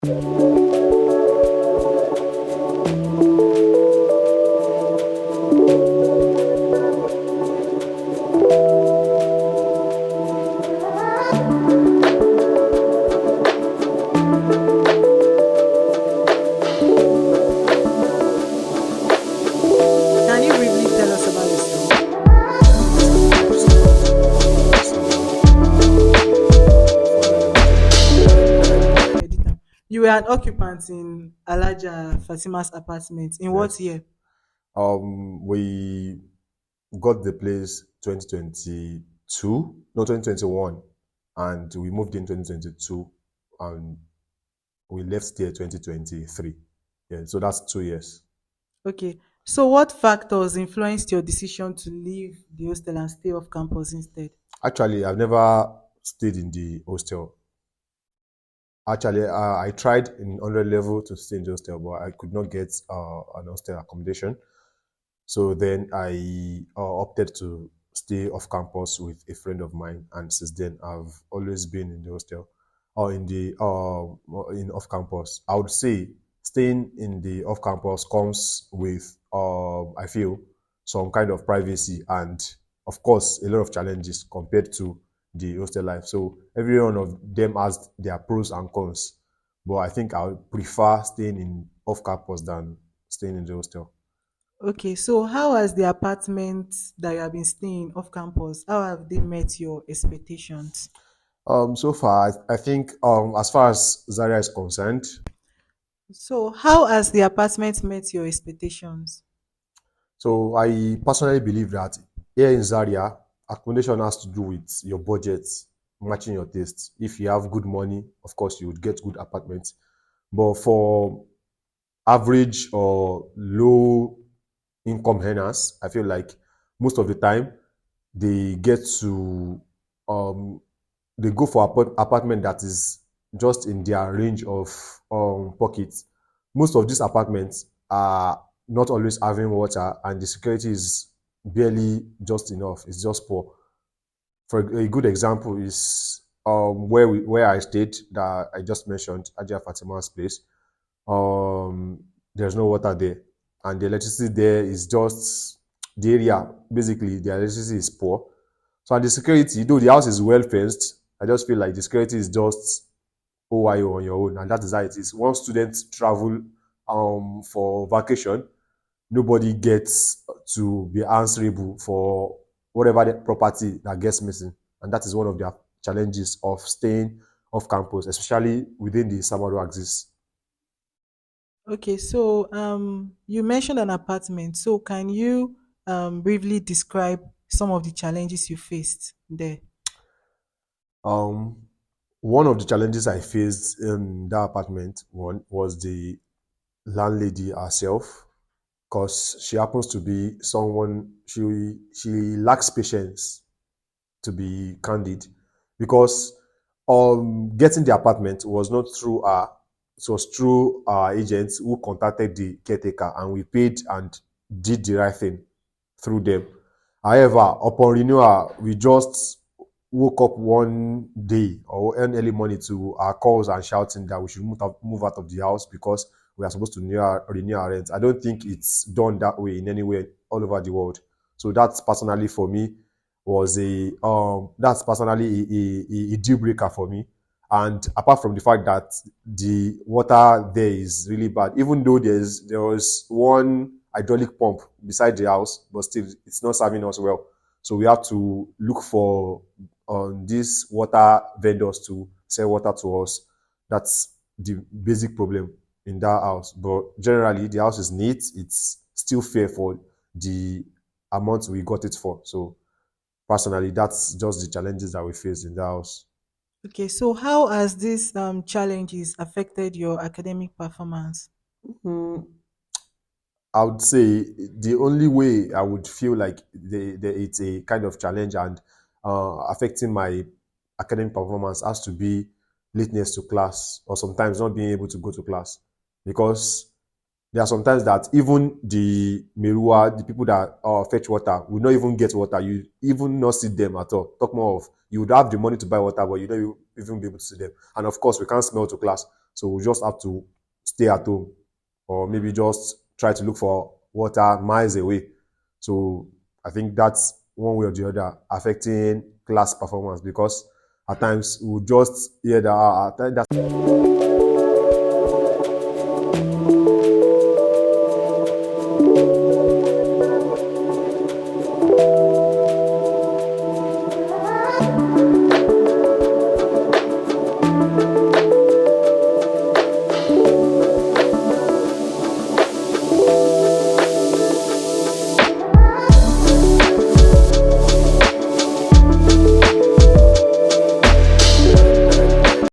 Can you briefly tell us about yourself? Editor. You were an occupant in Alaja Fatima's apartment. In what Yes. year? We got the place 2022, no 2021, and we moved in 2022, and we left there 2023. Yeah, so that's 2 years. Okay. So, what factors influenced your decision to leave the hostel and stay off campus instead? Actually, I've never stayed in the hostel. Actually, I tried in 100 level to stay in the hostel, but I could not get an hostel accommodation. So then I opted to stay off campus with a friend of mine, and since then I've always been in the hostel or in off campus. I would say staying in the off campus comes with I feel some kind of privacy and of course a lot of challenges compared to the hostel life. So every one of them has their pros and cons, but I think I would prefer staying in off campus than staying in the hostel. Okay. So, how has the apartment that you have been staying off campus, how have they met your expectations? So far, I think as far as Zaria is concerned, So, how has the apartment met your expectations? so I personally believe that here in Zaria, accommodation has to do with your budget, matching your tastes. If you have good money, of course, you would get good apartments. But for average or low income earners, I feel like most of the time they get to um, they go for apartment that is just in their range of pockets. Most of these apartments are not always having water, and the security is barely just enough. It's just poor. For a good example is where I stayed that I just mentioned, Ajia Fatima's place. There's no water there, and the electricity there is just the area. Basically, the electricity is poor. So, and the security, though the house is well fenced, I just feel like the security is just OYO on your own, and that is how it is. Once students travel for vacation, nobody gets to be answerable for whatever the property that gets missing, and that is one of the challenges of staying off campus, especially within the Samaro axis. Okay, so you mentioned an apartment. So can you briefly describe some of the challenges you faced there? Um, One of the challenges I faced in that apartment one was the landlady herself, because she happens to be someone she lacks patience, to be candid, because getting the apartment was not through her. It was through our agents who contacted the caretaker, and we paid and did the right thing through them. However, upon renewal, we just woke up one day or an early morning to our calls and shouting that we should move out of the house because we are supposed to renew our rent. I don't think it's done that way in any way all over the world. So that's personally for me was that's personally a deal breaker for me. And apart from the fact that the water there is really bad, even though there was one hydraulic pump beside the house, but still it's not serving us well. So we have to look for these water vendors to sell water to us. That's the basic problem in that house. But generally, the house is neat. It's still fair for the amount we got it for. So personally, that's just the challenges that we face in the house. Okay, so how has these challenges affected your academic performance? Hmm, I would say the only way I would feel like it's a kind of challenge and affecting my academic performance has to be lateness to class, or sometimes not being able to go to class, because there are sometimes that even the Merua, the people that fetch water, will not even get water. You even not see them at all. Talk more of you would have the money to buy water, but you don't even be able to see them. And of course, we can't smell to class. So we just have to stay at home, or maybe just try to look for water miles away. So I think that's one way or the other affecting class performance, because at times we just hear that, that's